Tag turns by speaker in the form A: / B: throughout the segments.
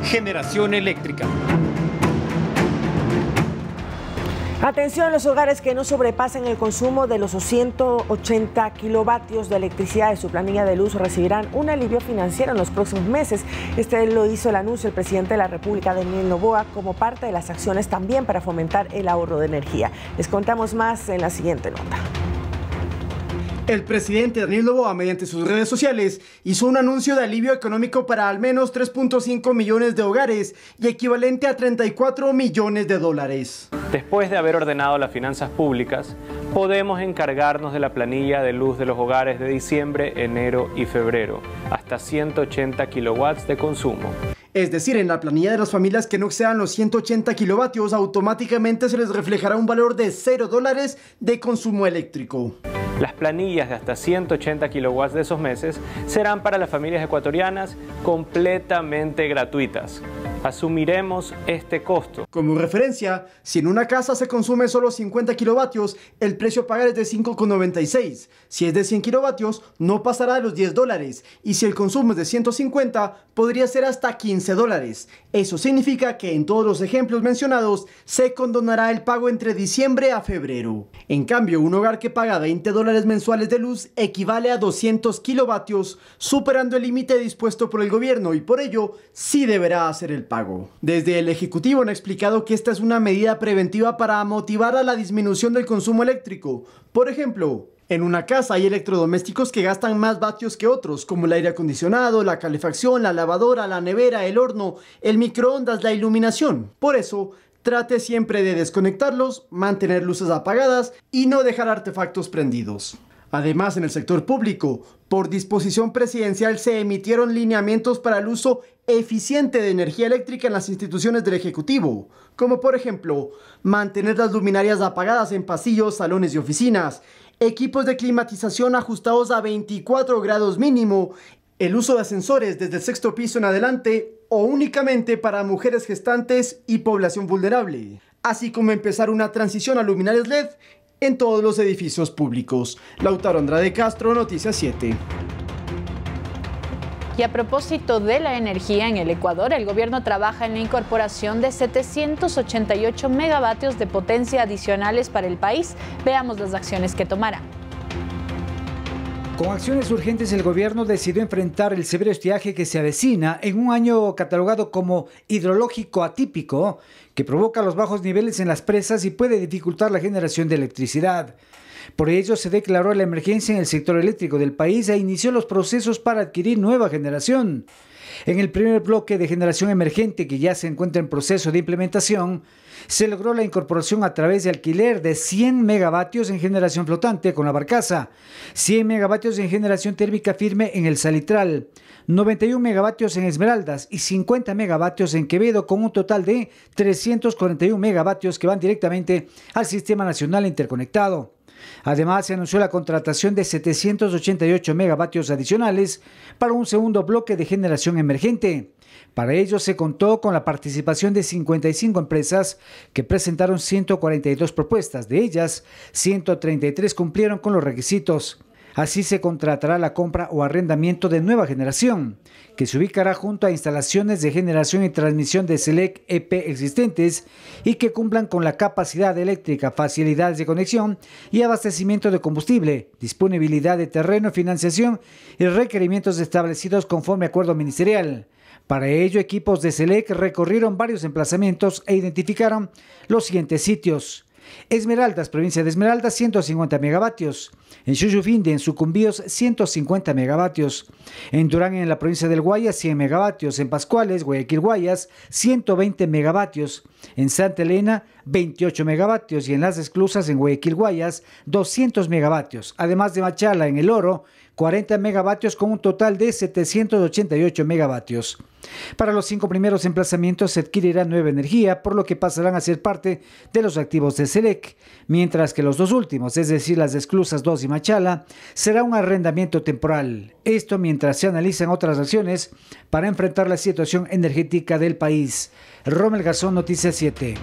A: generación eléctrica.
B: Atención, a los hogares que no sobrepasen el consumo de los 180 kilovatios de electricidad de su planilla de luz recibirán un alivio financiero en los próximos meses. Lo hizo el anuncio el presidente de la República, Daniel Noboa, como parte de las acciones también para fomentar el ahorro de energía. Les contamos más en la siguiente nota.
C: El presidente Daniel Noboa, mediante sus redes sociales, hizo un anuncio de alivio económico para al menos 3.5 millones de hogares y equivalente a 34 millones de dólares.
D: Después de haber ordenado las finanzas públicas, podemos encargarnos de la planilla de luz de los hogares de diciembre, enero y febrero, hasta 180 kilowatts de consumo.
C: Es decir, en la planilla de las familias que no excedan los 180 kilovatios, automáticamente se les reflejará un valor de $0 de consumo eléctrico.
D: Las planillas de hasta 180 kilowatts de esos meses serán para las familias ecuatorianas completamente gratuitas. Asumiremos este costo.
C: Como referencia, si en una casa se consume solo 50 kilovatios, el precio a pagar es de $5,96. Si es de 100 kilovatios, no pasará de los $10. Y si el consumo es de 150, podría ser hasta $15. Eso significa que en todos los ejemplos mencionados, se condonará el pago entre diciembre a febrero. En cambio, un hogar que paga $20 mensuales de luz equivale a 200 kilovatios, superando el límite dispuesto por el gobierno, y por ello, sí deberá hacer el pago. Desde el Ejecutivo han explicado que esta es una medida preventiva para motivar a la disminución del consumo eléctrico. Por ejemplo, en una casa hay electrodomésticos que gastan más vatios que otros, como el aire acondicionado, la calefacción, la lavadora, la nevera, el horno, el microondas, la iluminación. Por eso, trate siempre de desconectarlos, mantener luces apagadas y no dejar artefactos prendidos. Además, en el sector público, por disposición presidencial se emitieron lineamientos para el uso eficiente de energía eléctrica en las instituciones del Ejecutivo, como por ejemplo, mantener las luminarias apagadas en pasillos, salones y oficinas, equipos de climatización ajustados a 24 grados mínimo, el uso de ascensores desde el 6º piso en adelante o únicamente para mujeres gestantes y población vulnerable, así como empezar una transición a luminarias LED en todos los edificios públicos. Lautaro Andrade Castro, Noticias 7.
E: Y a propósito de la energía en el Ecuador, el gobierno trabaja en la incorporación de 788 megavatios de potencia adicionales para el país. Veamos las acciones que tomará.
F: Con acciones urgentes, el gobierno decidió enfrentar el severo estiaje que se avecina en un año catalogado como hidrológico atípico, que provoca los bajos niveles en las presas y puede dificultar la generación de electricidad. Por ello, se declaró la emergencia en el sector eléctrico del país e inició los procesos para adquirir nueva generación. En el primer bloque de generación emergente, que ya se encuentra en proceso de implementación, se logró la incorporación a través de alquiler de 100 megavatios en generación flotante con la barcaza, 100 megavatios en generación térmica firme en el Salitral, 91 megavatios en Esmeraldas y 50 megavatios en Quevedo, con un total de 341 megavatios que van directamente al Sistema Nacional Interconectado. Además, se anunció la contratación de 788 megavatios adicionales para un segundo bloque de generación emergente. Para ello se contó con la participación de 55 empresas que presentaron 142 propuestas. De ellas, 133 cumplieron con los requisitos. Así se contratará la compra o arrendamiento de nueva generación, que se ubicará junto a instalaciones de generación y transmisión de SELEC EP existentes y que cumplan con la capacidad eléctrica, facilidades de conexión y abastecimiento de combustible, disponibilidad de terreno, financiación y requerimientos establecidos conforme acuerdo ministerial. Para ello, equipos de SELEC recorrieron varios emplazamientos e identificaron los siguientes sitios. Esmeraldas, provincia de Esmeraldas, 150 megavatios. En Xuyufinde, en Sucumbíos, 150 megavatios. En Durán, en la provincia del Guayas, 100 megavatios. En Pascuales, Guayaquil, Guayas, 120 megavatios. En Santa Elena, 28 megavatios. Y en Las Esclusas, en Guayaquil, Guayas, 200 megavatios. Además de Machala, en El Oro, 40 megavatios con un total de 788 megavatios. Para los 5 primeros emplazamientos se adquirirá nueva energía, por lo que pasarán a ser parte de los activos de SELEC, mientras que los 2 últimos, es decir, Las Esclusas 2 y Machala, será un arrendamiento temporal. Esto mientras se analizan otras acciones para enfrentar la situación energética del país. Rommel Garzón, Noticias 7.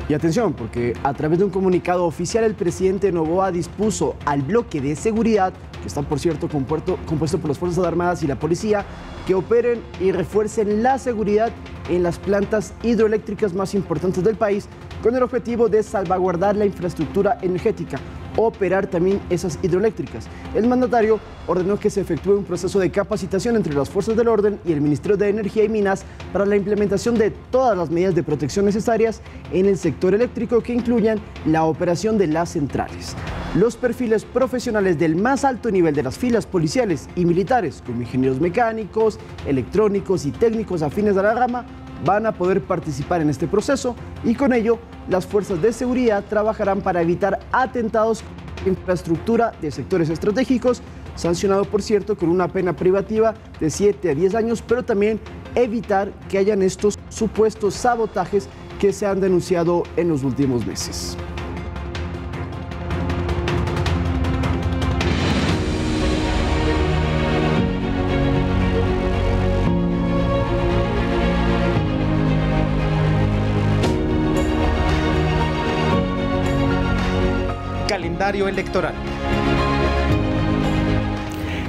C: Y atención, porque a través de un comunicado oficial el presidente Noboa dispuso al bloque de seguridad
A: que está por cierto compuesto por las Fuerzas Armadas y la policía, que operen y refuercen la seguridad en las plantas hidroeléctricas más importantes del país, con el objetivo de salvaguardar la infraestructura energética, operar también esas hidroeléctricas. El mandatario ordenó que se efectúe un proceso de capacitación entre las fuerzas del orden y el Ministerio de Energía y Minas para la implementación de todas las medidas de protección necesarias en el sector eléctrico que incluyan la operación de las centrales. Los perfiles profesionales del más alto nivel de las filas policiales y militares, como ingenieros mecánicos, electrónicos y técnicos afines a la rama, van a poder participar en este proceso y con ello las fuerzas de seguridad trabajarán para evitar atentados en infraestructura de sectores estratégicos, sancionado por cierto con una pena privativa de 7 a 10 años, pero también evitar que hayan estos supuestos sabotajes que se han denunciado en los últimos meses.
G: Calendario electoral.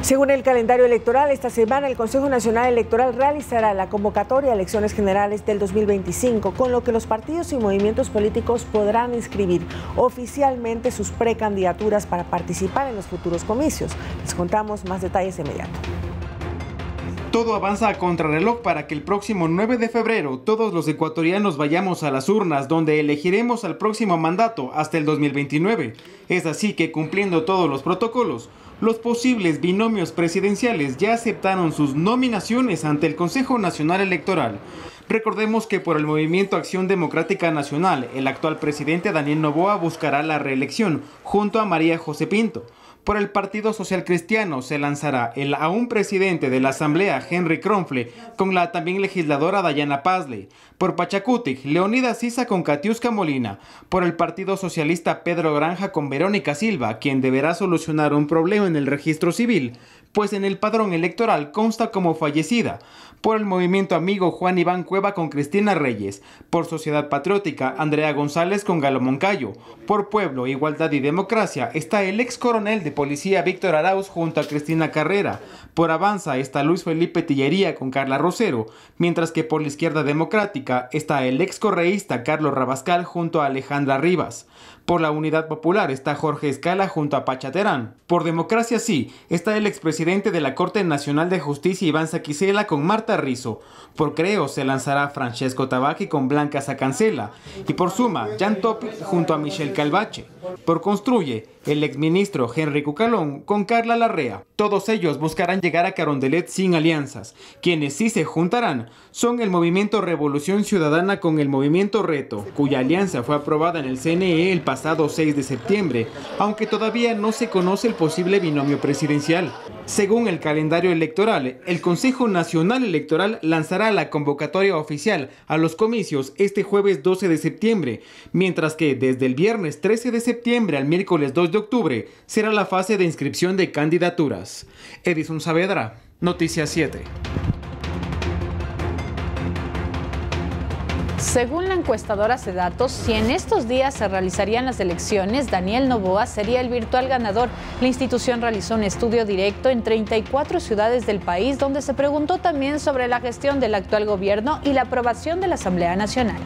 B: Según el calendario electoral, esta semana el Consejo Nacional Electoral realizará la convocatoria a elecciones generales del 2025, con lo que los partidos y movimientos políticos podrán inscribir oficialmente sus precandidaturas para participar en los futuros comicios. Les contamos más detalles de inmediato.
G: Todo avanza a contrarreloj para que el próximo 9 de febrero todos los ecuatorianos vayamos a las urnas, donde elegiremos al próximo mandato hasta el 2029. Es así que, cumpliendo todos los protocolos, los posibles binomios presidenciales ya aceptaron sus nominaciones ante el Consejo Nacional Electoral. Recordemos que por el Movimiento Acción Democrática Nacional, el actual presidente Daniel Noboa buscará la reelección junto a María José Pinto. Por el Partido Social Cristiano se lanzará el aún presidente de la Asamblea, Henry Kronfle, con la también legisladora Dayana Pazley. Por Pachacutic, Leonidas Sisa con Katiuska Molina. Por el Partido Socialista, Pedro Granja con Verónica Silva, quien deberá solucionar un problema en el registro civil, pues en el padrón electoral consta como fallecida. Por el Movimiento Amigo, Juan Iván Cueva con Cristina Reyes. Por Sociedad Patriótica, Andrea González con Galo Moncayo. Por Pueblo, Igualdad y Democracia está el ex coronel de policía Víctor Arauz junto a Cristina Carrera. Por Avanza está Luis Felipe Tillería con Carla Rosero, mientras que por la Izquierda Democrática está el ex correísta Carlos Rabascal junto a Alejandra Rivas. Por la Unidad Popular está Jorge Escala junto a Pacha Terán. Por Democracia Sí está el expresidente de la Corte Nacional de Justicia Iván Saquicela con Marta Rizzo. Por Creo se lanzará Francesco Tabaqui con Blanca Sacancela. Y por Suma, Jan Topic junto a Michelle Calvache. Por Construye, el exministro Henry Cucalón con Carla Larrea. Todos ellos buscarán llegar a Carondelet sin alianzas. Quienes sí se juntarán son el Movimiento Revolución Ciudadana con el Movimiento Reto, cuya alianza fue aprobada en el CNE el pasado 6 de septiembre, aunque todavía no se conoce el posible binomio presidencial. Según el calendario electoral, el Consejo Nacional Electoral lanzará la convocatoria oficial a los comicios este jueves 12 de septiembre, mientras que desde el viernes 13 de septiembre al miércoles 2 de octubre será la fase de inscripción de candidaturas. Edison Saavedra, Noticias 7.
E: Según la encuestadora Cedatos, si en estos días se realizarían las elecciones, Daniel Noboa sería el virtual ganador. La institución realizó un estudio directo en 34 ciudades del país, donde se preguntó también sobre la gestión del actual gobierno y la aprobación de la Asamblea Nacional.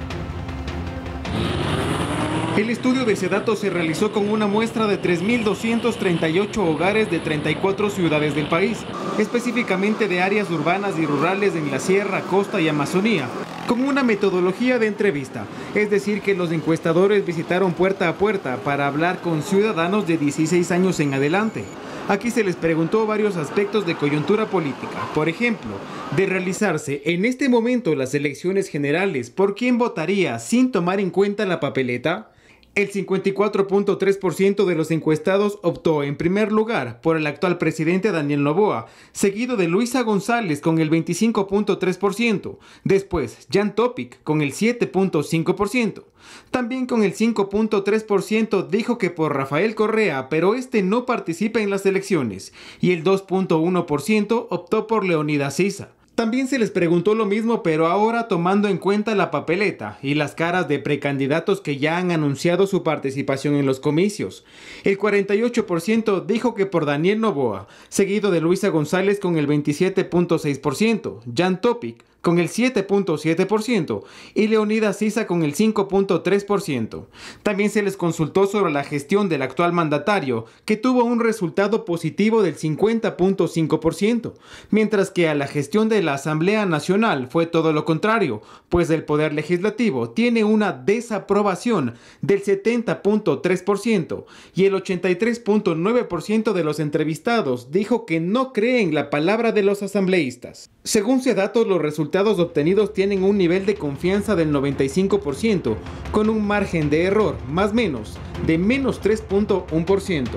G: El estudio de Cedatos se realizó con una muestra de 3.238 hogares de 34 ciudades del país, específicamente de áreas urbanas y rurales en la Sierra, Costa y Amazonía, con una metodología de entrevista, es decir que los encuestadores visitaron puerta a puerta para hablar con ciudadanos de 16 años en adelante. Aquí se les preguntó varios aspectos de coyuntura política, por ejemplo, de realizarse en este momento las elecciones generales, ¿por quién votaría sin tomar en cuenta la papeleta? El 54.3% de los encuestados optó en primer lugar por el actual presidente Daniel Noboa, seguido de Luisa González con el 25.3%, después Jan Topic con el 7.5%. También con el 5.3% dijo que por Rafael Correa, pero este no participa en las elecciones, y el 2.1% optó por Leonidas Sisa. También se les preguntó lo mismo, pero ahora tomando en cuenta la papeleta y las caras de precandidatos que ya han anunciado su participación en los comicios. El 48% dijo que por Daniel Noboa, seguido de Luisa González con el 27.6%, Jan Topic con el 7.7% y Leonidas Sisa con el 5.3%. También se les consultó sobre la gestión del actual mandatario, que tuvo un resultado positivo del 50.5%, mientras que a la gestión de la Asamblea Nacional fue todo lo contrario, pues el Poder Legislativo tiene una desaprobación del 70.3% y el 83.9% de los entrevistados dijo que no cree en la palabra de los asambleístas. Según Sedatos, los resultados obtenidos tienen un nivel de confianza del 95%, con un margen de error, más o menos, de menos 3.1%.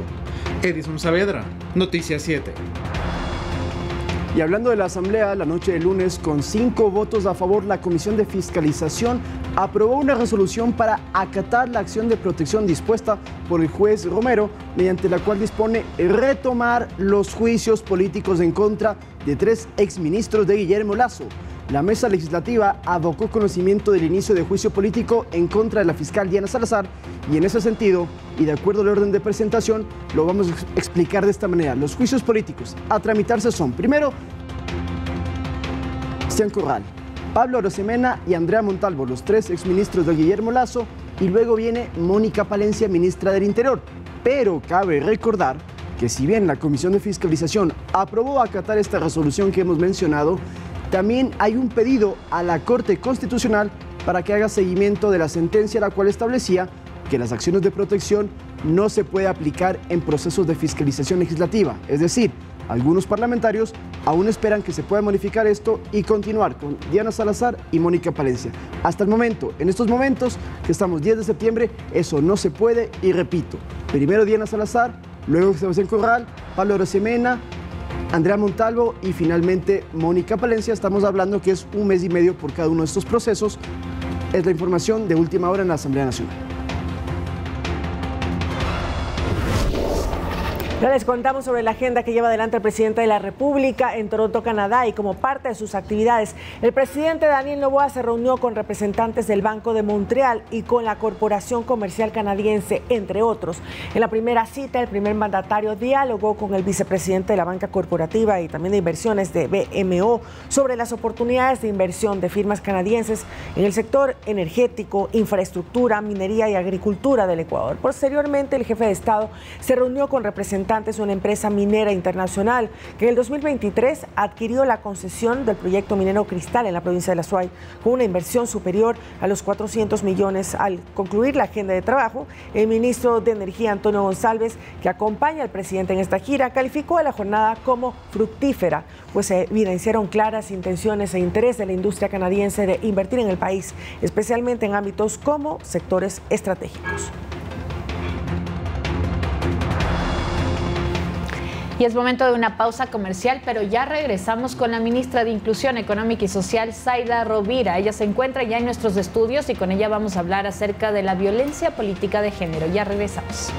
G: Edison Saavedra, Noticias 7.
A: Y hablando de la Asamblea, la noche de lunes, con 5 votos a favor, la Comisión de Fiscalización aprobó una resolución para acatar la acción de protección dispuesta por el juez Romero, mediante la cual dispone retomar los juicios políticos en contra de 3 exministros de Guillermo Lasso. La mesa legislativa advocó conocimiento del inicio de juicio político en contra de la fiscal Diana Salazar, y en ese sentido, y de acuerdo al orden de presentación, lo vamos a explicar de esta manera. Los juicios políticos a tramitarse son, primero, Cristian Corral, Pablo Arosemena y Andrea Montalvo, los 3 exministros de Guillermo Lasso, y luego viene Mónica Palencia, ministra del Interior. Pero cabe recordar que si bien la Comisión de Fiscalización aprobó acatar esta resolución que hemos mencionado, también hay un pedido a la Corte Constitucional para que haga seguimiento de la sentencia, la cual establecía que las acciones de protección no se puede aplicar en procesos de fiscalización legislativa. Es decir, algunos parlamentarios aún esperan que se pueda modificar esto y continuar con Diana Salazar y Mónica Palencia. Hasta el momento, en estos momentos, que estamos 10 de septiembre, eso no se puede, y repito, primero Diana Salazar, luego Sebastián Corral, Pablo Arosemena, Andrea Montalvo y finalmente Mónica Palencia. Estamos hablando que es 1 mes y medio por cada uno de estos procesos. Es la información de última hora en la Asamblea Nacional.
B: Ya les contamos sobre la agenda que lleva adelante el presidente de la República en Toronto, Canadá, y como parte de sus actividades, el presidente Daniel Noboa se reunió con representantes del Banco de Montreal y con la Corporación Comercial Canadiense, entre otros. En la primera cita, el primer mandatario dialogó con el vicepresidente de la banca corporativa y también de inversiones de BMO sobre las oportunidades de inversión de firmas canadienses en el sector energético, infraestructura, minería y agricultura del Ecuador. Posteriormente, el jefe de Estado se reunió con representantes de una empresa minera internacional que en el 2023 adquirió la concesión del proyecto minero Cristal en la provincia de La Suay, con una inversión superior a los 400 millones. Al concluir la agenda de trabajo, el ministro de Energía, Antonio González, que acompaña al presidente en esta gira, calificó a la jornada como fructífera, pues se evidenciaron claras intenciones e interés de la industria canadiense de invertir en el país, especialmente en ámbitos como sectores estratégicos.
E: Y es momento de una pausa comercial, pero ya regresamos con la ministra de Inclusión Económica y Social, Zaida Rovira. Ella se encuentra ya en nuestros estudios y con ella vamos a hablar acerca de la violencia política de género. Ya regresamos.